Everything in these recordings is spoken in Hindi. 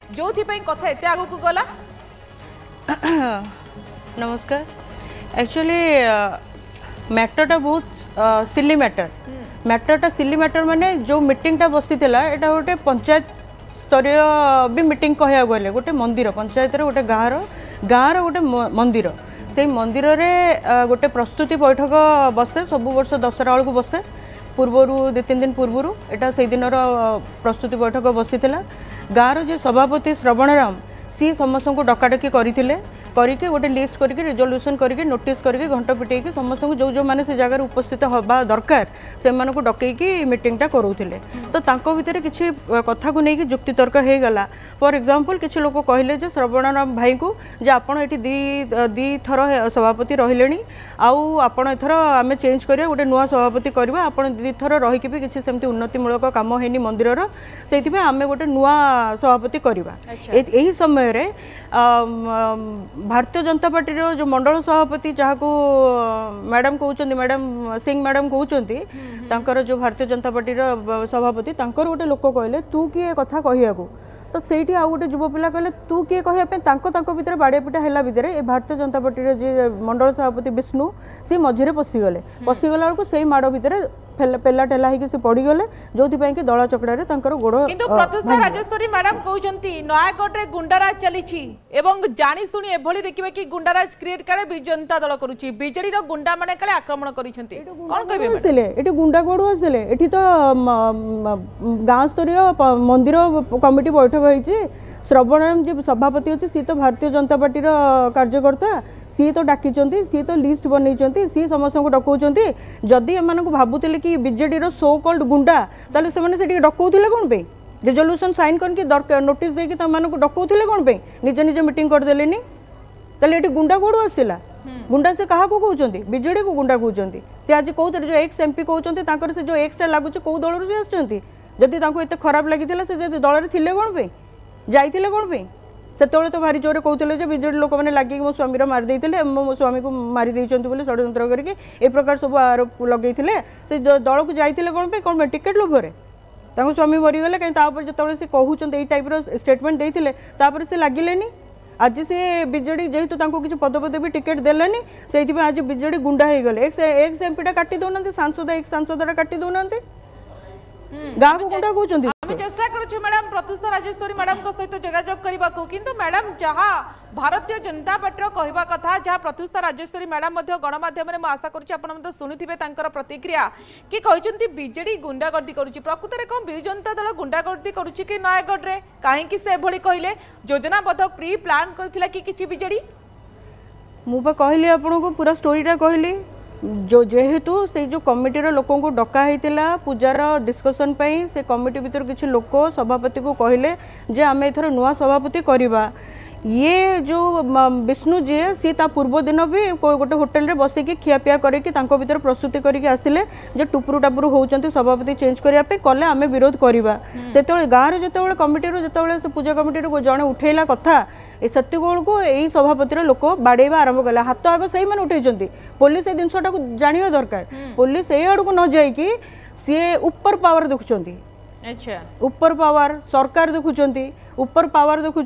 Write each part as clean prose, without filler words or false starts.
जो कथा एत आग को गला। नमस्कार। एक्चुअली मैटरटा बहुत सिली मैटरटा सिली मैटर माने जो मीटिंगटा बसीला एटा गोटे पंचायत स्तरीय भी मीटिंग कहया गले गोटे मंदिर पंचायत रे गोटे गाँव गोटे मंदिर से मंदिर रे गोटे प्रस्तुति बैठक बसे सब वर्ष दशहरा बेलू बसे पूर्वर 2-3 दिन पूर्वर एटा से दिन प्रस्तुति बैठक बसीला गाँव जो सभापति श्रवणराम सी समस्त को डकाडकी करके गोटे लिस्ट करके रिजोल्यूशन करके नोटिस करके घंटा पिटेकी समस्त को जो मैंने से जगह उपस्थित हवा दरकार से को डकईकी मीटिंगटा करोले तो तांको भितर किसी कथा को लेकिन जुक्तितर्क हो गला। फॉर एग्जांपल किसी लोग कहले जे श्रवणराम भाई को जे आपण एटी दी थर सभापति रहिले आउ आपण एथर आम चेंज करिया गोटे नुआ सभापति करवा आपण दी थर रहीकि भी किसी सेमती उन्नतिमूलक काम हैनी मंदिरर से आम गोटे नुआ सभापति करवा। यही समय रे भारतीय जनता पार्टी जो मंडल सभापति जहाँ को मैडम कहते मैडम सिंह मैडम कहते जो भारतीय जनता पार्टी सभापति तांकर गोटे लोक कहले तू किए कथा कहू तो से आउ गोटे युव पिला कहले तू किए कहवाई भितर बाड़िया पिटा है भितर भारतीय जनता पार्टी जी मंडल सभापति विष्णु सी मझे पशिगले बेलू से माड़ भितर पेला टेला होगी पड़गले जो कि दला चकड़ा गोड़ किंतु प्रतिष्ठा राजस्वरी मैडम कहते नयागढ़ में गुंडाराज चली जानी शुणी एभली देखिए कि गुंडाराज क्रिएट करे जनता दल करुच्ची बीजेडी गुंडा माने काले आक्रमण करिसेंती कोन कहबे आसिले एठी गुंडा कोडू आसिले एठी तो गांव स्तरीय मंदिर कमिटी बैठक होईची श्रवणराम जी सभापति अच्छे सी तो भारतीय जनता पार्टी कार्यकर्ता सी तो डाकी सी तो लिस्ट बनई सी समस्त को डकाउंट जदि एम भावुले कि बीजेडी सो कल्ड गुंडा ताले से डकाउले कौन पे रिजोल्यूशन साइन करके नोटिस देकी डकाउले कौन पे निजे निजे मीटिंग करदेले ताले ये गुंडा कौड़ आसला गुंडा से क्या कहते बीजेडी को गुंडा कहते सी आज कौन जो एक्स एमपी कहते से जो एक्सटा लगुच कौ दल से आसती जदि एत खराब लगी से दल थे कौन पे जाइए कौन पे से तो भारी जोर कहते बीजेडी लोक मैंने लगे मो स्वामी मारिदे मो स्वामी को मारिदे षड्यंत्र करके ए प्रकार सब आरोप लगे से दल को जाइए कौन पे टिकेट लोभर स्वामी मरीगले कहीं जो से कहते टाइप स्टेटमेंट देते से लगिले आज से बीजेडी जेहेतु किसी पदपद भी टिकेट देलेनी से आज बीजेडी गुंडा हो गले एक्स एमपी काटी दौना सांसद एक्स सांसद काटी दौना गाँव को गुंडा कहते आम चेष्टा करूँ मैडम प्रतिष्ठा राजेश्वरी मैडम सहित जोगाजोग करने को किंतु मैडम जहाँ भारतीय जनता पार्टी कहवा कथा जहाँ प्रतिष्ठा राजेश्वरी मैडम गणमाध्यम आशा करुँचे शुणुवे प्रतिक्रिया कि कहते बीजेडी गुंडागर्दी करुच्ची प्रकृत में कौन विजु जनता दल गुंडागर्दी करुच्ची कि नयागढ़ में कहीं से एभली कहले योजनाबद्ध प्री प्लान करथिला कि किछि बीजेडी मुझे कहली आपन को पूरा स्टोरीटा कहली जो जेहेतु से जो कमिटीर लोक को डका होता पूजार डिस्कसन से कमिटी भीतर किसी लोक सभापति को कहले जे आम एथर नुआ सभापति करवा ये जो विष्णु जी सी ता पूर्व दिन भी गोटे होटेल रे बसिकी खियापिया करके भीतर प्रस्तुति करके आसिले जे टुपुरु टापुरु होउचंती सभापति चेंज करने कले आम विरोध करवा से गाँव में जो कमिटी जो पूजा कमिटी जड़े उठेला कथा सेतिक को यही सभापतिर लोक बाड़ेवा आरंभ कला हाथ आग से मैंने उठे पुलिस ये जिनटा को जाना दरकार पुलिस ये आड़ को न जाइकी सी ऊपर पावर देखुं अच्छा ऊपर पावर सरकार देखुं ऊपर पावर देखुं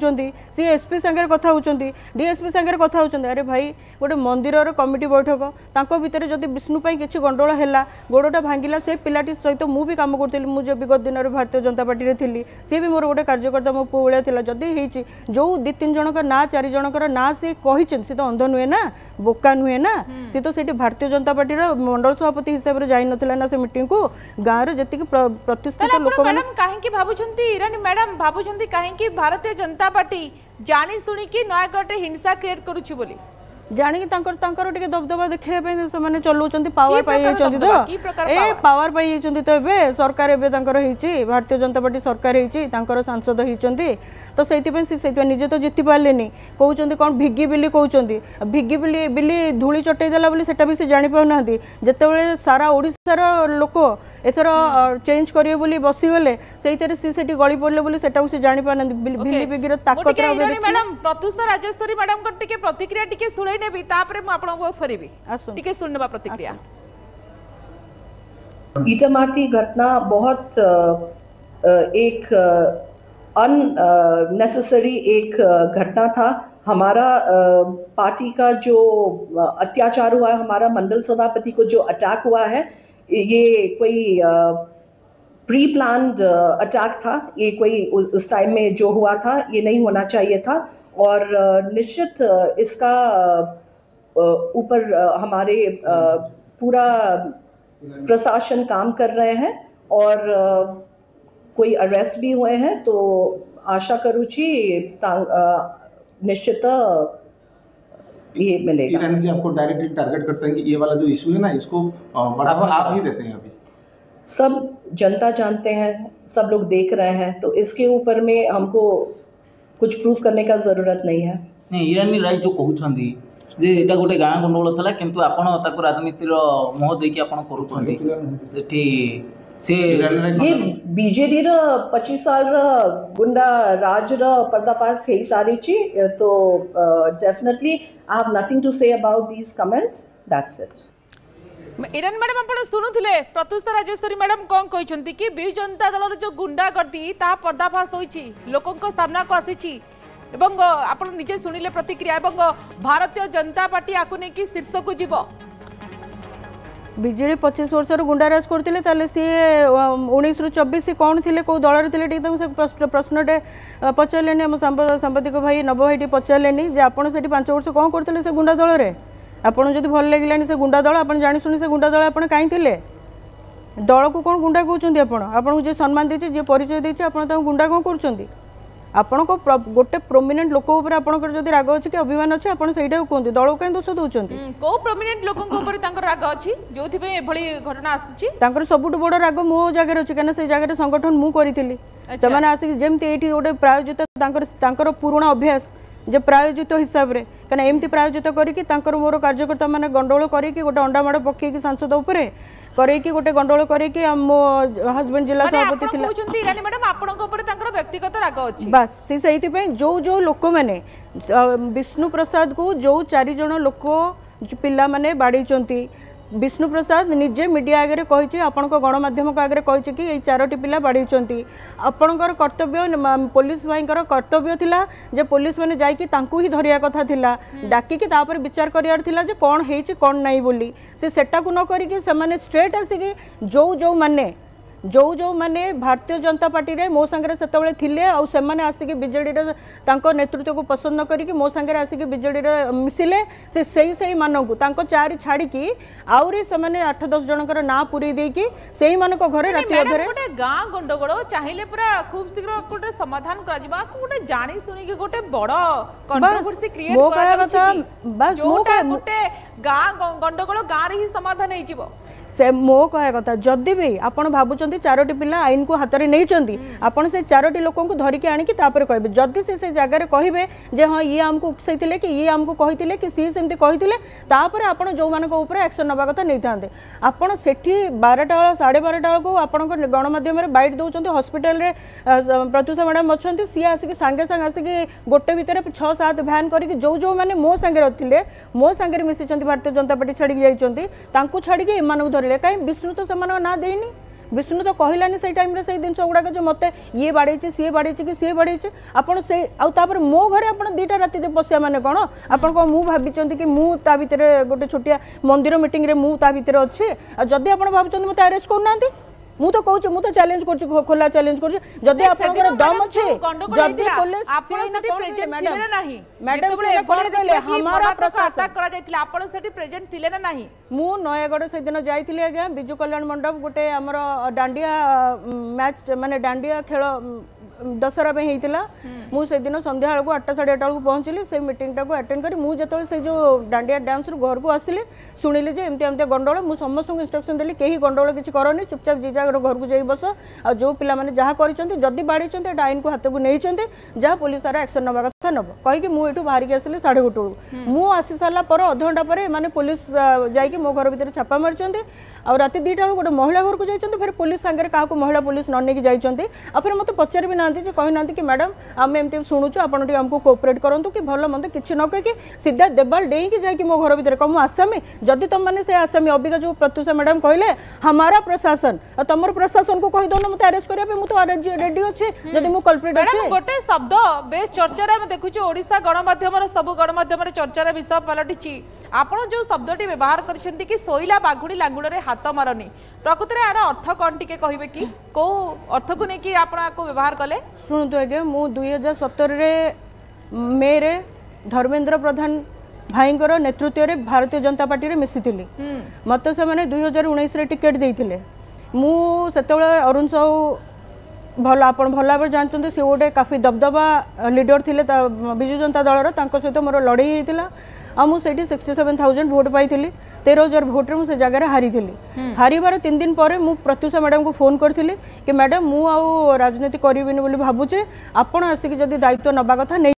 सी एसपी सागर कथा होती डीएसपी सागर कथा होती अरे भाई गोटे मंदिर कमिटी बैठक तांको भितर जदि विष्णु किसी गंडोल है गोड़टा भांगिला से पिलाटी सहित मु भी काम करी मुझे विगत दिन में भारतीय जनता पार्टी थी सी भी मोर गोटे कार्यकर्ता मो पुआ भाया था जदि होती जो 2-3 जनक ना 4 जनकर ना सी कही सी तो अंध नुहे ना बोका नुहे ना सी तो सीटी भारतीय जनता पार्टी मंडल सभापति हिसाब से जाई नथिला ना से मीटिंग को गाँव में जी प्रतिष्ठित लोक मैडम कहीं भावुंती इरानी मैडम भावुंती कहीं भारतीय जनता पार्टी जानी शुणी कि नयागढ़ हिंसा क्रिएट करुच्ची बोली जाणी टे दबदबा देखा से चलाउं पावर पाई तो ए पावर पाई तो ए सरकार एवं भारतीय जनता पार्टी सरकार होती सांसद होती तो से निजे तो जीति पारे कहते कौन भिगी बिली कहते भिगी बिली बिली धूली चटेदेला भी से जापाना जिते सारा ओडिशार लोक एथर चेंज करिए बोली बसीगले से गली पड़े से जानी पाना बिली बिगिर ताकत मैडम प्रतिष्ठा राजेश्वरी मैडम को टिके प्रतिक्रिया टिके सुनै नेबी तापरे म आपन फेरबी टिके सुनबा प्रतिक्रिया ईटामाटी घटना बहुत एक अननेसेसरी एक घटना था। हमारा पार्टी का जो अत्याचार हुआ है, हमारा मंडल सभापति को जो अटैक हुआ है, ये कोई प्री प्लान्ड अटैक था। ये कोई उस टाइम में जो हुआ था ये नहीं होना चाहिए था। और निश्चित इसका ऊपर हमारे पूरा प्रशासन काम कर रहे हैं और कोई अरेस्ट भी हुए हैं। तो आशा करूची निश्चित ये मिलेगा। ईरानी जी आपको डायरेक्टली टारगेट करते हैं कि ये वाला जो इशू है ना, इसको बढ़ावा आप ही देते हैं। अभी सब जनता जानते हैं, सब लोग देख रहे हैं, तो इसके ऊपर में हमको कुछ प्रूफ करने का जरूरत नहीं है। नहीं, ईरानी राय जो कहउछंदी जे एटा गोटे गाँ गंडगोल थला, किंतु आपण ताको राजनीतिर मोह देकी आपण करूछंदी सेठी से ये बीजेडी रा 25 साल रा गुंडा राज रा पर्दाफाश हे सारी ची। तो definitely I have nothing to say about these comments, that's it. Irani madam आपण सुनुथिले प्रत्युषा राजेश्वरी मैडम कोन कहिसंती कि बिजु जनता दल जो गुंडागर्दी ता पर्दाफाश होईची, लोकंक सामना को आसीची एवं आपण निजे सुनिले प्रतिक्रिया एवं भारतीय जनता पार्टी आकु नै कि शीर्ष को जीवो। बीजेडी 25 वर्ष गुंडाराज करते सी 19 ରୁ 24 कौन थे कौ दल प्रश्नटे पचारे आम सांबादिक भाई नव भाई पचारे जे आप 5 वर्ष कौन करते से गुंडा दल में आपन जब भल लगे से गुंडा दल आप जाशुनी से गुंडा दल आप कहीं दल को कौन गुंडा कहते आपको जी सम्मान देती जी परिचय देती आप गुंडा कौन कर आपण को गोटे प्रोमिनेंट लोक ऊपर आपनकर जदि राग अछि कि अभिमान अछि आपण सेटा कहंती दल कहीं दोष दउचंती। को प्रोमिनेंट लोकन ऊपर तांकर राग अछि जोथि पे एभली घटना आसुची? तांकर सबुठ बड़ राग मो जगह अछि कना से जगह संगठन मु करिथिली जमाने आसी जेमति एठी गोटे प्रायोजित तांकर पुराना अभ्यास जे प्रायोजित हिसाब रे कना एमति प्रायोजित करी कि तांकर मोर कार्यकर्ता माने गंडोळ करी कि गोटे अंडा माड़ पक्के कि सांसद ऊपर करैकी गोटे गंडोळ करैकी मो हस्बैंड जिला सभापति थिला कहउचंती इरानी मैडम आपनक ऊपर तांकर व्यक्तिगत राग अछि बस से सहित पे जो लोक माने विष्णु प्रसाद को जो 4 जण लोक पिला माने बाडीचंती विष्णु प्रसाद निजे मीडिया आगे कही आपंक गणमाध्यम आगे कही कि 4टी पिला बाड़ीचंती आपणकर कर्तव्य पुलिस भाई कर्तव्य थिला जे पुलिस मैंने जाकि ही धरिया कथा थिला डाकिकी तापर विचार करियार थिला जे कौन हेची कौन नहीं बोली से सेटा को न करिकि से माने स्ट्रेट आसिकी जो माने भारतीय जनता पार्टी रे मो संगे सेतबेले थिले आ सेमाने आसिकी बीजेडी रे तांको नेतृत्व को पसंद न करिकि मो संगे आसिकी बीजेडी रे मिसिले से सही मानकु तांको 4 छाड़ी की आउरी सेमाने 8-10 जनकर ना पुरी देकी सेही मानको घरे राति अधरे गोटे गां गंडगोळ चाहिले पूरा खूब शीघ्र गोटे समाधान करा जिबा गोटे जानी सुनी के गोटे बड़ कंट्रोवर्सी क्रिएट करा बस गोटे गां गंडगोळ गां रे ही समाधान हे जिवो से मो कह कथा जदि भी आपड़ भावुं 4टी पिला आईन को हाथ में नहीं आपड़ से 4टी लोक धरिकी आणिकी कहे जदि से जगह कहे जे हाँ ये आमको उकसई कि ये आमको कही कि सी सेमती कही आप जो मानक एक्शन नवा कथा नहीं था आपड़ से 12टा 12:30 को आप गणमाध्यम बाइट दौरान हस्पिटाल प्रत्युषा मैडम अच्छा सी आसिक सांगे सांगे आसिक गोटे भितर 6-7 भैन करके जो मैंने मो सांगे थे मो सांगे मिसी भारतीय जनता पार्टी छाड़ी जाइए छाड़ी एम धरले कहीं विष्णु तो से ना देनी विष्णु तो कहलानी से टाइम रे से दिन गुड़ाक जो मत ये बाड़े सी बाड़े कि सी बाड़े आपड़ से आपर मो घरे आप 2टा राति बसिया माने कौन आप मु भावी कि मुझे भितर गोटे छोटिया मंदिर मीटिंग रे मुझे भितर अच्छे जदि आप भावुं मत अरेस्ट करना मु तो कहूँ मु तो चैलेंज कर खोला चैलेंज कर जदि आपनकर दम अच्छे जदि पुलिस आपण सेठी प्रेजेंट थिले नाही मैडम से कोन देले हमारा प्रशासन करा जायतिले आपण सेठी प्रेजेंट थिले ना नाही मु नयागढ़ से दिन जाइथिले आज्ञा बिजु कल्याण मंडप गोटे हमर डांडिया मैच माने डांडिया खेल दशहरा में होता मुझे दिन संध्या बेलू 8टा 8:30 को पहुँचली से मीटिंग टाक अटेंड करी मुझे से जो डांडिया डांस रू घर को आसिली शुणिली जे एमती एमती गंडोल मुझे समस्त इंस्ट्रक्शन देली कहीं गंडोल किसी करनी चुपचाप जी जा घर को जाई बस आ जो पिला माने जहाँ करी बाड़ी आईन को हाथ को नहीं जहाँ पुलिस तार एक्शन नवा कथा नब कहीकि मुझे बाहर की आसिली 8:30 मुझे आसी सारा पर अध घंटा पर माने पुलिस जाकि मो घर भितर छापा मारी आ राति 2टा बेलू गोटे महिला घर को जाइए फिर पुलिस सागर क्या महिला पुलिस न नहीं जाइए आ फिर मत पचार भी ना कही ना कि मैडम आम एमती शुणुचु आपड़ आमको कोअपरेट करूँ कि भल मंद किसी न कहीं सीधा देवाल डेईकि जाकि मो घर भितर कह आसामी जदि तुम मैंने से आसामी अबिका जो प्रत्युषा मैडम कहले हमारा प्रशासन तुम प्रशासन को कही दौन मत अरेस्ट करने मुझे रेडी अच्छे जदि मु कल्प्रिट अच्छे गोटे शब्द बेस चर्चा देखुचे ओडिशा गणमाध्यम सब गणमाध्यम चर्चार विषय पलटि आपण जो शब्दटी व्यवहार करछंती कि सोइला बाघुड़ी लांगुड़े हाथ मारनी प्रकृति यार अर्थ कौन टिके कहिबे कि को अर्थ को लेकिन आपको व्यवहार कले शुणु आज्ञा मु 2017 मे रे धर्मेंद्र प्रधान भाईंकर नेतृत्व रे भारतीय जनता पार्टी रे मिसिथिली मत से माने 2019 रे टिकेट देइथिले मु सेतेबेले अरुण साहू भल आप भल भाव जानते सी गोटे काफी दबदबा लीडर थे विजु जनता दल सहित मोर लड़ई होता आ मुझे 67,000 भोट पाई 13,000 भोट से जगह हारी हारिबार 3 दिन पर मु प्रत्युषा मैडम को फोन करी कि मैडम मु राजनीति करी भावुचे आपण आसिक जदि दायित्व नबा कथा नहीं